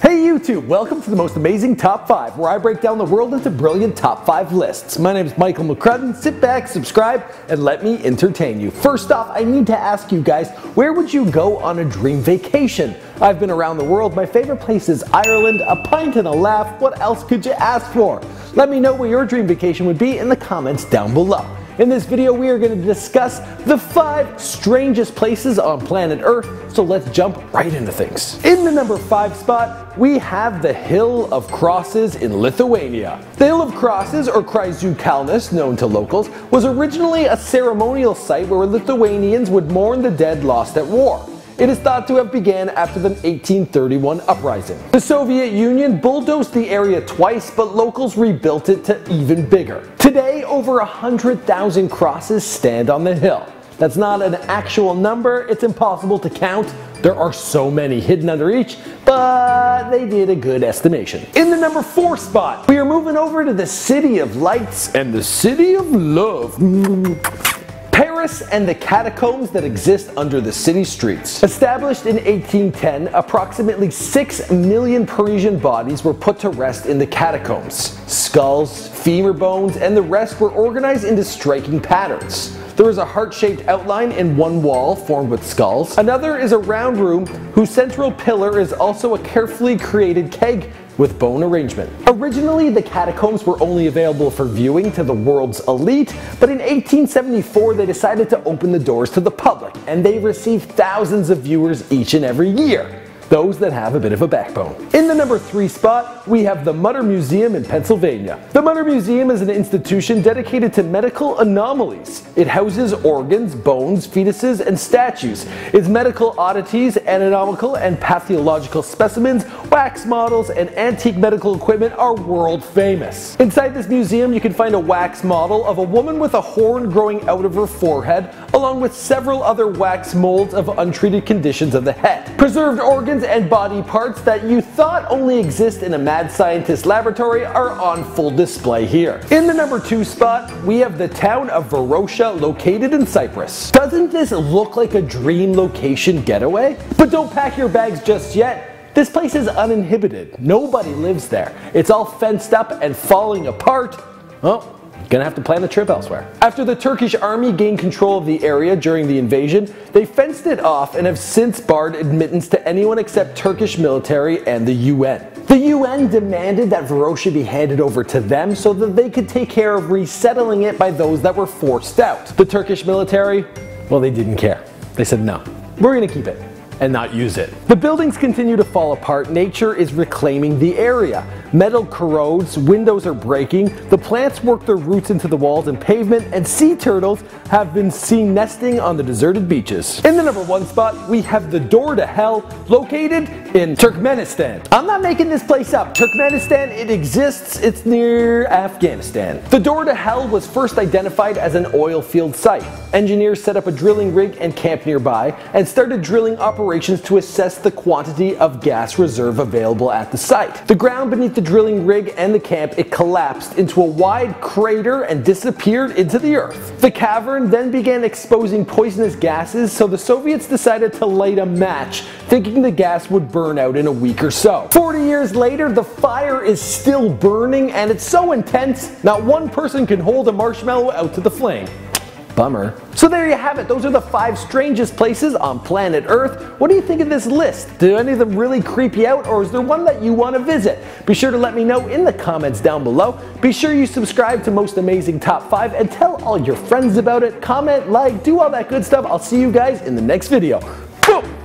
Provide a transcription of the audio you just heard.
Hey YouTube, welcome to the most amazing top 5, where I break down the world into brilliant top 5 lists. My name is Michael McCrudden. Sit back, subscribe, and let me entertain you. First off, I need to ask you guys, where would you go on a dream vacation? I've been around the world. My favorite place is Ireland. A pint and a laugh. What else could you ask for? Let me know where your dream vacation would be in the comments down below. In this video, we are going to discuss the 5 strangest places on planet Earth, so let's jump right into things. In the number 5 spot, we have the Hill of Crosses in Lithuania. The Hill of Crosses, or Kryžių kalnas, known to locals, was originally a ceremonial site where Lithuanians would mourn the dead lost at war. It is thought to have began after the 1831 uprising. The Soviet Union bulldozed the area twice, but locals rebuilt it to even bigger. Today, over 100,000 crosses stand on the hill. That's not an actual number, it's impossible to count. There are so many hidden under each, but they did a good estimation. In the number 4 spot, we are moving over to the City of Lights and the City of Love. Paris and the catacombs that exist under the city streets. Established in 1810, approximately 6 million Parisian bodies were put to rest in the catacombs. Skulls, femur bones, and the rest were organized into striking patterns. There is a heart-shaped outline in one wall formed with skulls. Another is a round room whose central pillar is also a carefully created keg with bone arrangement. Originally, the catacombs were only available for viewing to the world's elite, but in 1874 they decided to open the doors to the public, and they received thousands of viewers each and every year. Those that have a bit of a backbone. In the number 3 spot, we have the Mutter Museum in Pennsylvania. The Mutter Museum is an institution dedicated to medical anomalies. It houses organs, bones, fetuses, and statues. Its medical oddities, anatomical and pathological specimens, wax models, and antique medical equipment are world famous. Inside this museum, you can find a wax model of a woman with a horn growing out of her forehead, along with several other wax molds of untreated conditions of the head. Preserved organs and body parts that you thought only exist in a mad scientist laboratory are on full display here. In the number 2 spot, we have the town of VAROSA, located in Cyprus. Doesn't this look like a dream location getaway? But don't pack your bags just yet. This place is uninhibited. Nobody lives there. It's all fenced up and falling apart. Well, gonna have to plan the trip elsewhere. After the Turkish army gained control of the area during the invasion, they fenced it off and have since barred admittance to anyone except Turkish military and the UN. The UN demanded that VAROSA be handed over to them so that they could take care of resettling it by those that were forced out. The Turkish military, well, they didn't care. They said, no, we're gonna keep it and not use it. The buildings continue to fall apart. Nature is reclaiming the area. Metal corrodes, windows are breaking, the plants work their roots into the walls and pavement, and sea turtles have been seen nesting on the deserted beaches. In the number 1 spot, we have the Door to Hell, located in Turkmenistan. I'm not making this place up. Turkmenistan, it exists. It's near Afghanistan. The Door to Hell was first identified as an oil field site. Engineers set up a drilling rig and camp nearby and started drilling operations to assess the quantity of gas reserve available at the site. The ground beneath the drilling rig and the camp, it collapsed into a wide crater and disappeared into the earth. The cavern then began exposing poisonous gases, so the Soviets decided to light a match, thinking the gas would burn out in a week or so. 40 years later, the fire is still burning, and it's so intense, not one person can hold a marshmallow out to the flame. Bummer. So there you have it. Those are the 5 strangest places on planet Earth. What do you think of this list? Do any of them really creep you out, or is there one that you want to visit? Be sure to let me know in the comments down below. Be sure you subscribe to Most Amazing Top 5 and tell all your friends about it. Comment, like, do all that good stuff. I'll see you guys in the next video. Boom!